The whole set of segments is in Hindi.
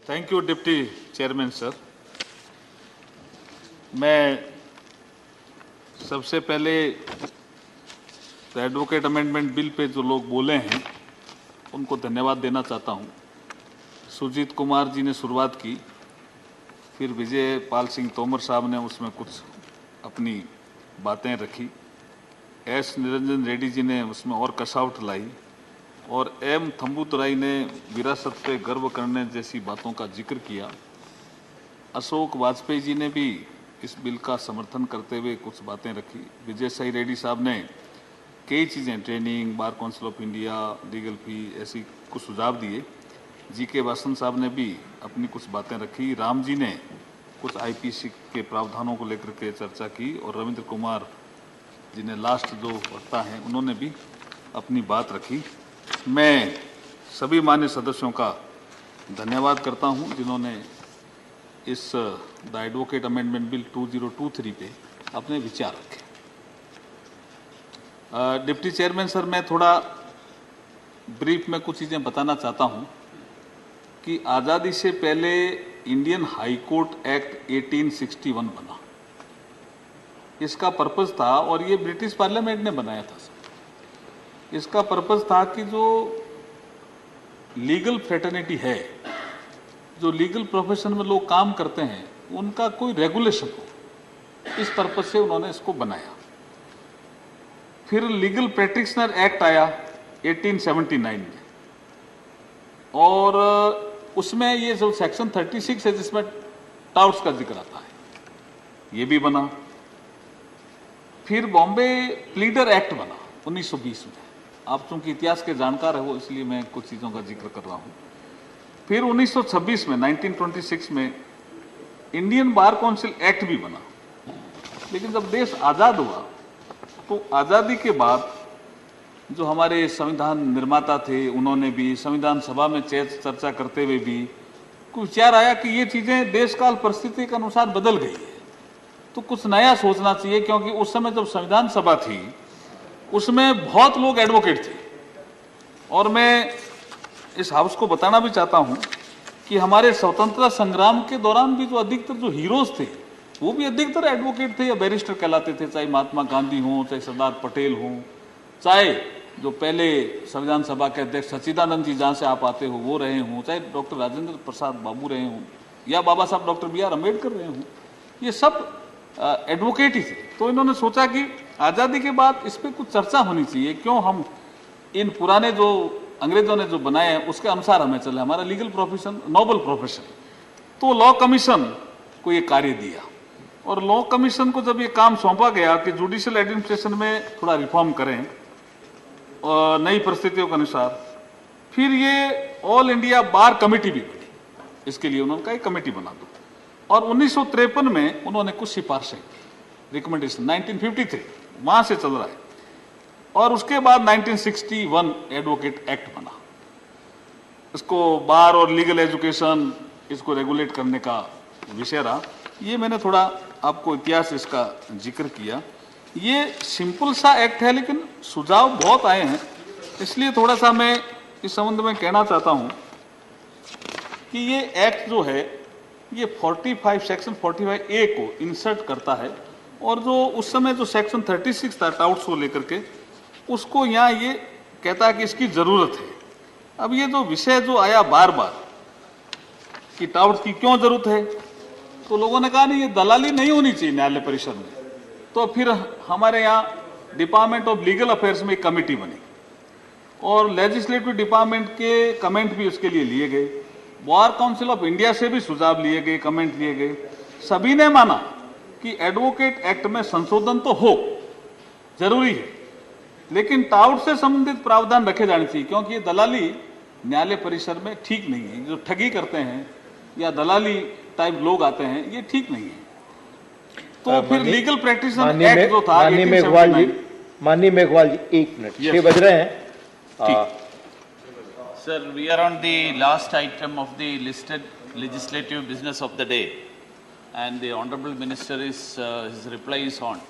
Thank you deputy chairman sir. मैं सबसे पहले एडवोकेट अमेंडमेंट बिल पे जो लोग बोले हैं उनको धन्यवाद देना चाहता हूं। सुजीत कुमार जी ने शुरुआत की, फिर विजय पाल सिंह तोमर साहब ने उसमें कुछ अपनी बातें रखी, एस निरंजन रेड्डी जी ने उसमें और कसावट लाई, और एम थम्बुतुराई ने विरासत पे गर्व करने जैसी बातों का जिक्र किया। अशोक वाजपेयी जी ने भी इस बिल का समर्थन करते हुए कुछ बातें रखी। विजय साई रेड्डी साहब ने कई चीज़ें, training, bar council of India, legal fee, ऐसी कुछ सुझाव दिए। जी के वासन साहब ने भी अपनी कुछ बातें रखी। राम जी ने कुछ आईपीसी के प्रावधानों को लेकर के चर्चा की, और रविंद्र कुमार जी ने लास्ट जो वक्ता हैं उन्होंने भी अपनी बात रखी। मैं सभी मान्य सदस्यों का धन्यवाद करता हूं जिन्होंने इस द एडवोकेट अमेंडमेंट बिल 2023 पे अपने विचार रखे। डिप्टी चेयरमैन सर, मैं थोड़ा ब्रीफ में कुछ चीज़ें बताना चाहता हूं कि आज़ादी से पहले इंडियन हाई कोर्ट एक्ट 1861 बना। इसका पर्पस था, और ये ब्रिटिश पार्लियामेंट ने बनाया था सर, इसका पर्पस था कि जो लीगल फ्रेटर्निटी है, जो लीगल प्रोफेशन में लोग काम करते हैं, उनका कोई रेगुलेशन हो, इस पर्पस से उन्होंने इसको बनाया। फिर लीगल प्रैक्टिशनर एक्ट आया 1879 में, और उसमें ये जो सेक्शन 36 है जिसमें टाउट्स का जिक्र आता है, ये भी बना। फिर बॉम्बे प्लीडर एक्ट बना 1920 में। आप चूंकि इतिहास के जानकार हो इसलिए मैं कुछ चीज़ों का जिक्र कर रहा हूँ। फिर 1926 में 1926 में इंडियन बार काउंसिल एक्ट भी बना। लेकिन जब देश आज़ाद हुआ तो आज़ादी के बाद जो हमारे संविधान निर्माता थे उन्होंने भी, संविधान सभा में चर्चा करते हुए भी कुछ विचार आया कि ये चीज़ें देश काल परिस्थिति के अनुसार बदल गई है, तो कुछ नया सोचना चाहिए। क्योंकि उस समय जब संविधान सभा थी उसमें बहुत लोग एडवोकेट थे, और मैं इस हाउस को बताना भी चाहता हूं कि हमारे स्वतंत्रता संग्राम के दौरान भी जो अधिकतर जो हीरोज थे वो भी अधिकतर एडवोकेट थे या बैरिस्टर कहलाते थे, चाहे महात्मा गांधी हों, चाहे सरदार पटेल हों, चाहे जो पहले संविधान सभा के अध्यक्ष सच्चिदानंद जी जहाँ से आप आते हो वो रहे हों, चाहे डॉक्टर राजेंद्र प्रसाद बाबू रहे हों, या बाबा साहब डॉक्टर बी आर अम्बेडकर रहे हों, ये सब एडवोकेट ही थे। तो इन्होंने सोचा कि आज़ादी के बाद इस पर कुछ चर्चा होनी चाहिए, क्यों हम इन पुराने जो अंग्रेजों ने जो बनाए हैं उसके अनुसार हमें चले, हमारा लीगल प्रोफेशन नोबल प्रोफेशन। तो लॉ कमीशन को ये कार्य दिया, और लॉ कमीशन को जब ये काम सौंपा गया कि जुडिशियल एडमिनिस्ट्रेशन में थोड़ा रिफॉर्म करें और नई परिस्थितियों के अनुसार, फिर ये ऑल इंडिया बार कमेटी भी बनी। इसके लिए उन्होंने कहा कमेटी बना दो, और 1953 में उन्होंने कुछ सिफारिशें की, रिकमेंडेशन 1953 वहां से चल रहा है, और उसके बाद 1961 एडवोकेट एक्ट बना। इसको बार और लीगल एजुकेशन इसको रेगुलेट करने का विषय रहा। ये मैंने थोड़ा आपको इतिहास इसका जिक्र किया। ये सिंपल सा एक्ट है, लेकिन सुझाव बहुत आए हैं, इसलिए थोड़ा सा मैं इस संबंध में कहना चाहता हूं कि ये एक्ट जो है ये 45 सेक्शन 45A को इंसर्ट करता है, और जो उस समय जो सेक्शन 36 था टाउट्स को लेकर के, उसको यहाँ ये कहता है कि इसकी जरूरत है। अब ये जो विषय जो आया बार बार कि टाउट्स की क्यों जरूरत है, तो लोगों ने कहा नहीं, ये दलाली नहीं होनी चाहिए न्यायालय परिषद में। तो फिर हमारे यहाँ डिपार्टमेंट ऑफ लीगल अफेयर्स में एक कमेटी बनी, और लेजिस्लेटिव डिपार्टमेंट के कमेंट भी उसके लिए लिए गए, बार काउंसिल ऑफ इंडिया से भी सुझाव लिए गए, कमेंट लिए गए। सभी ने माना कि एडवोकेट एक्ट में संशोधन तो हो, जरूरी है, लेकिन टाउट से संबंधित प्रावधान रखे जाने चाहिए, क्योंकि ये दलाली न्यायालय परिसर में ठीक नहीं है। जो ठगी करते हैं या दलाली टाइप लोग आते हैं, ये ठीक नहीं है। तो फिर लीगल प्रैक्टिशनर एक्ट जो था, माननीय मेघवाल जी 1 मिनट, 6 बज रहे हैं। Sir, we are on the last item of the listed legislative business of the day, and the Honorable Minister is his reply is on.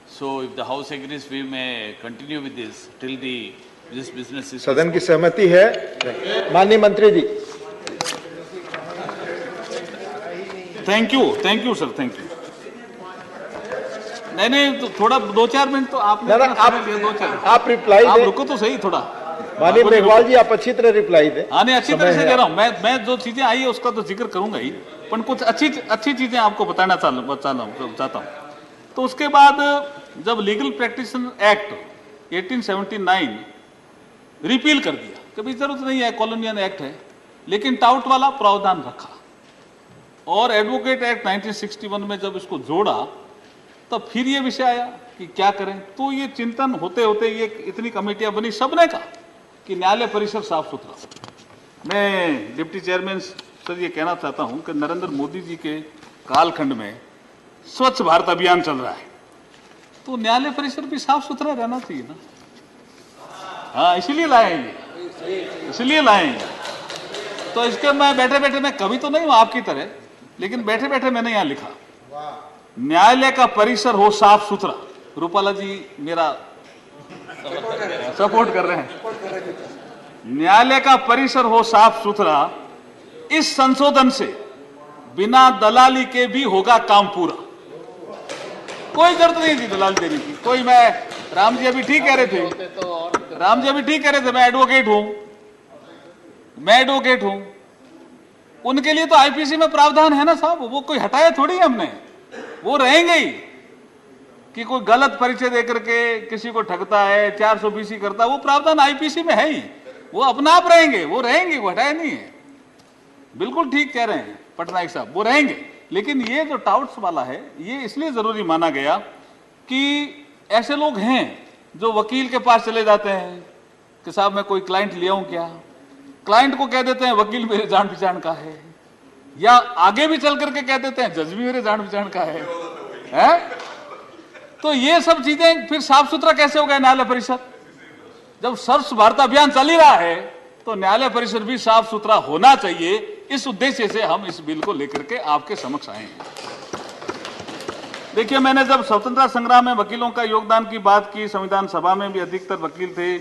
So, if the House agrees, we may continue with this till this business is. सदन की सहमति है, माननीय मंत्री ji. Thank you sir, thank you. नहीं तो थोड़ा 2-4 मिनट तो आपने आप रिप्लाई आप दें। रुको तो सही थोड़ा। माननीय मेघवाल जी, आप अच्छी तरह रिप्लाई दें। हाँ नहीं, अच्छी तरह से दे रहा हूँ मैं जो चीजें आई है उसका तो जिक्र करूंगा ही, पर कुछ अच्छी चीजें आपको बताना चाहता हूँ। तो उसके बाद जब लीगल प्रैक्टिशनर एक्ट 1879 रिपील कर दिया कि भाई जरूरत नहीं है, कॉलोनियल एक्ट है, लेकिन टाउट वाला प्रावधान रखा, और एडवोकेट एक्ट 1961 में जब इसको जोड़ा तब फिर ये विषय आया कि क्या करें। तो ये चिंतन होते होते ये इतनी कमेटियां बनी, सबने कहा कि न्यायालय परिसर साफ सुथरा। मैं डिप्टी चेयरमैन सर ये कहना चाहता हूं कि नरेंद्र मोदी जी के कालखंड में स्वच्छ भारत अभियान चल रहा है, तो न्यायालय परिसर भी साफ सुथरा रहना चाहिए ना। हाँ, इसीलिए लाए हैं। तो इसके मैं बैठे बैठे, मैं कभी तो नहीं हूं आपकी तरह, लेकिन बैठे बैठे मैंने यहां लिखा न्यायालय का परिसर हो साफ सुथरा। रूपाला जी मेरा सपोर्ट कर रहे हैं। न्यायालय का परिसर हो साफ सुथरा, इस संशोधन से बिना दलाली के भी होगा काम पूरा। कोई जरूरत नहीं थी दलाल देने की, कोई। मैं राम जी अभी ठीक कह रहे थे, मैं एडवोकेट हूं। उनके लिए तो आईपीसी में प्रावधान है ना साहब, वो कोई हटाया थोड़ी है हमने, वो रहेंगे ही। कि कोई गलत परिचय देकर के किसी को ठगता है, 420 करता है, वो प्रावधान आईपीसी में है ही, वो अपना आप रहेंगे, वो हटाया नहीं है। बिल्कुल ठीक कह रहे हैं पटनायक साहब, वो रहेंगे। लेकिन ये जो टाउट्स वाला है, ये इसलिए जरूरी माना गया कि ऐसे लोग हैं जो वकील के पास चले जाते हैं कि साहब मैं कोई क्लाइंट लिया हूं क्या, क्लाइंट को कह देते हैं वकील मेरे जान पहचान का है, या आगे भी चल करके कह देते हैं जज भी मेरे जान पहचान का है? तो ये सब चीजें फिर साफ सुथरा कैसे हो गया न्यायालय परिसर? जब स्वच्छ भारत अभियान चल ही रहा है तो न्यायालय परिसर भी साफ सुथरा होना चाहिए। इस उद्देश्य से हम इस बिल को लेकर के आपके समक्ष आए हैं। देखिए, मैंने जब स्वतंत्रता संग्राम में वकीलों का योगदान की बात की, संविधान सभा में भी अधिकतर वकील थे।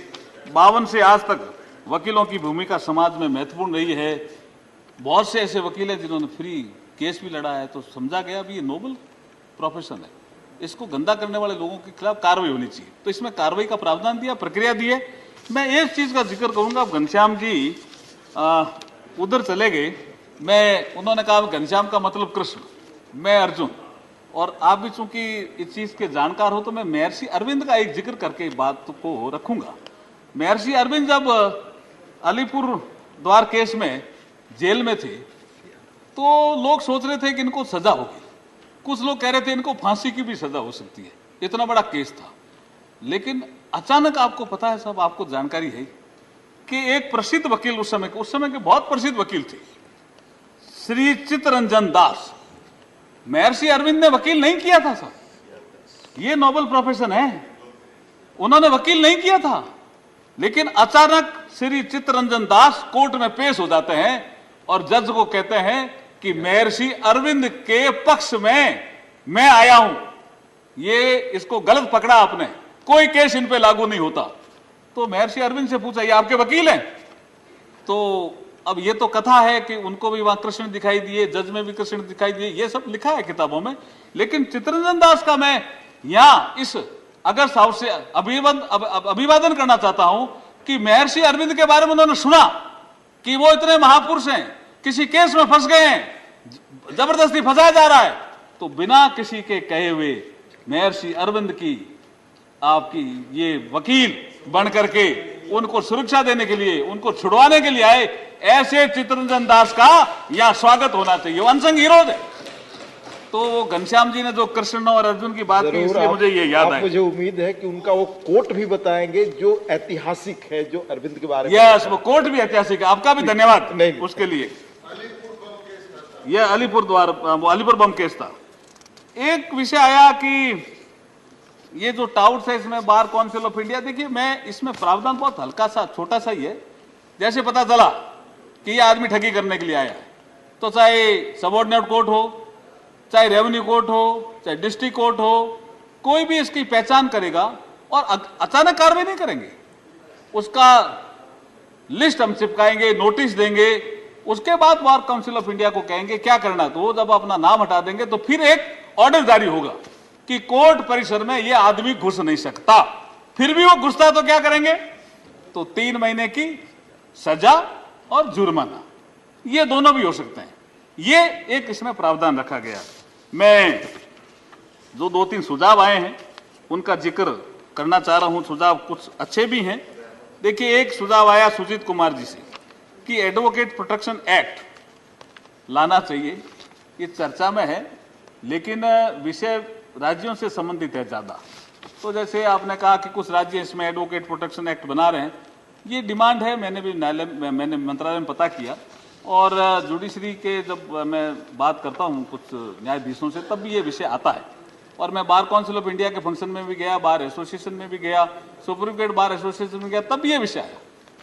52 से आज तक वकीलों की भूमिका समाज में महत्वपूर्ण रही है। बहुत से ऐसे वकील हैं जिन्होंने फ्री केस भी लड़ा है। तो समझा गया भी ये नोबल प्रोफेशन है, इसको गंदा करने वाले लोगों के खिलाफ कार्रवाई होनी चाहिए। तो इसमें कार्रवाई का प्रावधान दिया, प्रक्रिया दी है। मैं एक चीज का जिक्र करूंगा। घनश्याम जी उधर चले गए, उन्होंने कहा घनश्याम का मतलब कृष्ण, मैं अर्जुन, और आप भी चूंकि इस चीज के जानकार हो तो मैं महर्षि अरविंद का एक जिक्र करके बात को रखूंगा। महर्षि अरविंद जब अलीपुर द्वार केस में जेल में थे तो लोग सोच रहे थे कि इनको सजा होगी, कुछ लोग कह रहे थे इनको फांसी की भी सजा हो सकती है, इतना बड़ा केस था। लेकिन अचानक, आपको पता है साहब, आपको जानकारी है कि एक प्रसिद्ध वकील, उस समय के बहुत प्रसिद्ध वकील थे, श्री चित्तरंजन दास। महर्षि अरविंद ने वकील नहीं किया था साहब, ये नोबल प्रोफेशन है, उन्होंने वकील नहीं किया था। लेकिन अचानक श्री चित्तरंजन दास कोर्ट में पेश हो जाते हैं और जज को कहते हैं कि महर्षि अरविंद के पक्ष में मैं आया हूं, ये इसको गलत पकड़ा आपने, कोई केस इन पे लागू नहीं होता। तो महर्षि अरविंद से पूछा, ये आपके वकील हैं? तो अब ये तो कथा है कि उनको भी वहां कृष्ण दिखाई दिए, जज में भी कृष्ण दिखाई दिए, ये सब लिखा है किताबों में। लेकिन चित्तरंजन दास का मैं यहां इस अगस्त हाउस से अभिवादन करना चाहता हूं कि महर्षि अरविंद के बारे में उन्होंने सुना कि वो इतने महापुरुष हैं, किसी केस में फंस गए हैं, जबरदस्ती फंसाया जा रहा है, तो बिना किसी के कहे हुए महर्षि अरविंद की आपकी ये वकील बन करके उनको सुरक्षा देने के लिए, उनको छुड़वाने के लिए आए। ऐसे चित्तरंजन दास का यहां स्वागत होना चाहिए, वो अनसंग हीरोज है। तो वो घनश्याम जी ने जो कृष्ण और अर्जुन की बात की, इसलिए मुझे ये याद है। मुझे उम्मीद है कि उनका वो कोट भी बताएंगे जो ऐतिहासिक है, जो अरविंद के बारे में। यस, वो कोट भी ऐतिहासिक है। आपका भी धन्यवाद उसके लिए। यह अलीपुर बम केस था। एक विषय आया कि ये जो टाउट्स है, इसमें बार काउंसिल ऑफ इंडिया, देखिए मैं इसमें प्रावधान बहुत हल्का सा, छोटा सा ही है। जैसे पता चला कि ये आदमी ठगी करने के लिए आया है, तो चाहे सबऑर्डिनेट कोर्ट हो, चाहे रेवेन्यू कोर्ट हो, चाहे डिस्ट्रिक्ट कोर्ट हो, कोई भी इसकी पहचान करेगा और अचानक कार्रवाई नहीं करेंगे। उसका लिस्ट हम चिपकाएंगे, नोटिस देंगे, उसके बाद बार काउंसिल ऑफ इंडिया को कहेंगे क्या करना है, तो वो जब अपना नाम हटा देंगे तो फिर एक ऑर्डर जारी होगा कि कोर्ट परिसर में ये आदमी घुस नहीं सकता। फिर भी वो घुसता तो क्या करेंगे, तो 3 महीने की सजा और जुर्माना, ये दोनों भी हो सकते हैं। ये एक इसमें प्रावधान रखा गया। मैं जो 2-3 सुझाव आए हैं उनका जिक्र करना चाह रहा हूं। सुझाव कुछ अच्छे भी हैं। देखिए, एक सुझाव आया सुजीत कुमार जी से कि एडवोकेट प्रोटेक्शन एक्ट लाना चाहिए। ये चर्चा में है, लेकिन विषय राज्यों से संबंधित है ज़्यादा। तो जैसे आपने कहा कि कुछ राज्य इसमें एडवोकेट प्रोटेक्शन एक्ट बना रहे हैं, ये डिमांड है। मैंने भी मैंने मंत्रालय में पता किया, और जुडिशरी के जब मैं बात करता हूँ कुछ न्यायाधीशों से, तब भी ये विषय आता है। और मैं बार काउंसिल ऑफ इंडिया के फंक्शन में भी गया, बार एसोसिएशन में भी गया, सुप्रीम कोर्ट बार एसोसिएशन में गया, तब ये विषय आया।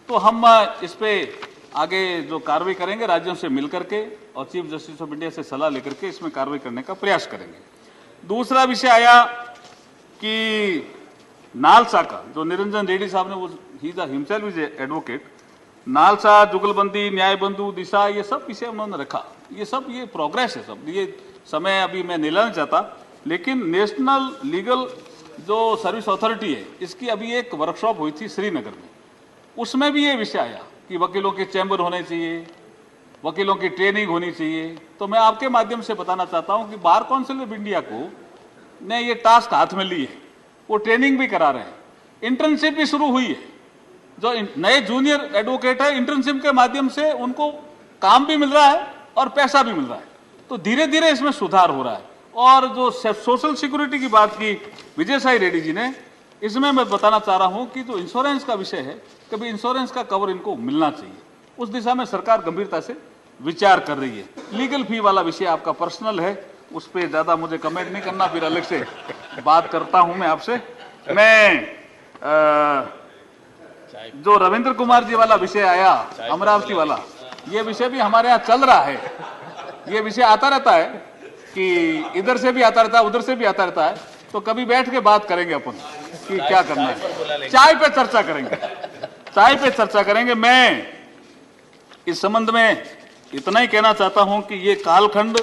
तो हम इस पे आगे जो कार्रवाई करेंगे राज्यों से मिलकर के और चीफ जस्टिस ऑफ इंडिया से सलाह लेकर के इसमें कार्रवाई करने का प्रयास करेंगे। दूसरा विषय आया कि नालसा का, जो निरंजन रेड्डी साहब ने, वो he himself is advocate, NALSA, जुगलबंदी, न्याय बंधु, दिशा, ये सब विषय उन्होंने रखा। ये सब ये प्रोग्रेस है सब। ये समय अभी मैं नहीं लेना चाहता, लेकिन नेशनल लीगल जो सर्विस अथॉरिटी है, इसकी अभी एक वर्कशॉप हुई थी श्रीनगर में, उसमें भी ये विषय आया कि वकीलों के चैम्बर होने चाहिए, वकीलों की ट्रेनिंग होनी चाहिए। तो मैं आपके माध्यम से बताना चाहता हूं कि बार काउंसिल ऑफ इंडिया को ने ये टास्क हाथ में ली है, वो ट्रेनिंग भी करा रहे हैं, इंटर्नशिप भी शुरू हुई है। जो नए जूनियर एडवोकेट है, इंटर्नशिप के माध्यम से उनको काम भी मिल रहा है और पैसा भी मिल रहा है। तो धीरे धीरे इसमें सुधार हो रहा है। और जो सोशल सिक्योरिटी की बात की विजय साई रेड्डी जी ने, इसमें मैं बताना चाह रहा हूं कि जो इंश्योरेंस का विषय है, कभी इंश्योरेंस का कवर इनको मिलना चाहिए। उस दिशा में सरकार गंभीरता से विचार कर रही है। लीगल फी वाला विषय आपका पर्सनल है, उस पर ज्यादा मुझे कमेंट नहीं करना, फिर अलग से बात करता हूं मैं आपसे। मैं जो रविंद्र कुमार जी वाला विषय आया, अमरावती वाला, ये विषय भी हमारे यहाँ चल रहा है। ये विषय आता रहता है कि इधर से भी आता रहता है, उधर से भी आता रहता है। तो कभी बैठ के बात करेंगे अपन कि क्या करना है, चाय पे चर्चा करेंगे, चाय पे चर्चा करेंगे। मैं इस संबंध में इतना ही कहना चाहता हूं कि ये कालखंड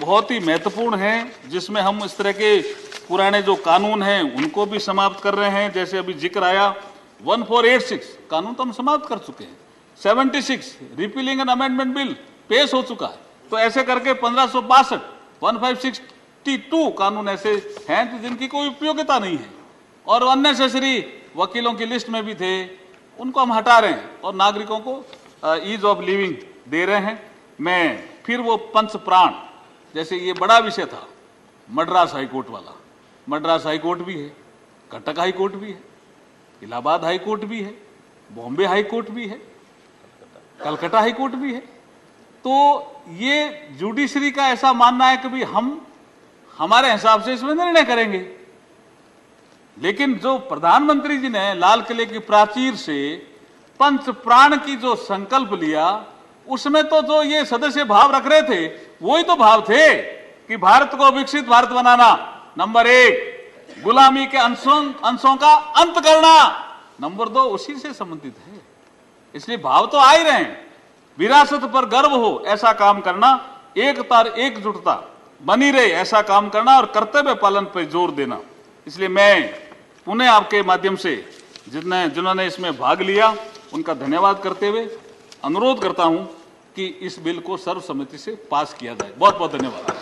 बहुत ही महत्वपूर्ण है, जिसमें हम इस तरह के पुराने जो कानून हैं उनको भी समाप्त कर रहे हैं। जैसे अभी जिक्र आया 1486 कानून तो हम समाप्त कर चुके हैं, 76 रिपीलिंग एंड अमेंडमेंट बिल पेश हो चुका है। तो ऐसे करके 1562 1562 कानून ऐसे हैं जिनकी कोई उपयोगिता नहीं है, और अननेसेसरी वकीलों की लिस्ट में भी थे, उनको हम हटा रहे हैं और नागरिकों को ईज ऑफ लिविंग दे रहे हैं। मैं फिर वो पंच प्राण, जैसे ये बड़ा विषय था मद्रास हाईकोर्ट वाला, मद्रास हाईकोर्ट भी है, कटक हाईकोर्ट भी है, इलाहाबाद हाईकोर्ट भी है, बॉम्बे हाईकोर्ट भी है, कलकत्ता हाईकोर्ट भी है। तो ये जुडिशरी का ऐसा मानना है कि भाई हम हमारे हिसाब से इसमें निर्णय करेंगे, लेकिन जो प्रधानमंत्री जी ने लाल किले की प्राचीर से पंच प्राण की जो संकल्प लिया, उसमें तो जो ये सदस्य भाव रख रहे थे, वही तो भाव थे कि भारत को विकसित भारत बनाना, नंबर 1 गुलामी के अंशों का अंत करना, नंबर 2 उसी से संबंधित है। इसलिए भाव तो आ ही रहे हैं, विरासत पर गर्व हो ऐसा काम करना, एकता एकजुटता बनी रहे ऐसा काम करना, और कर्तव्य पालन पर जोर देना। इसलिए मैं पुनः आपके माध्यम से जिन्होंने इसमें भाग लिया उनका धन्यवाद करते हुए अनुरोध करता हूं कि इस बिल को सर्वसम्मति से पास किया जाए। बहुत बहुत धन्यवाद।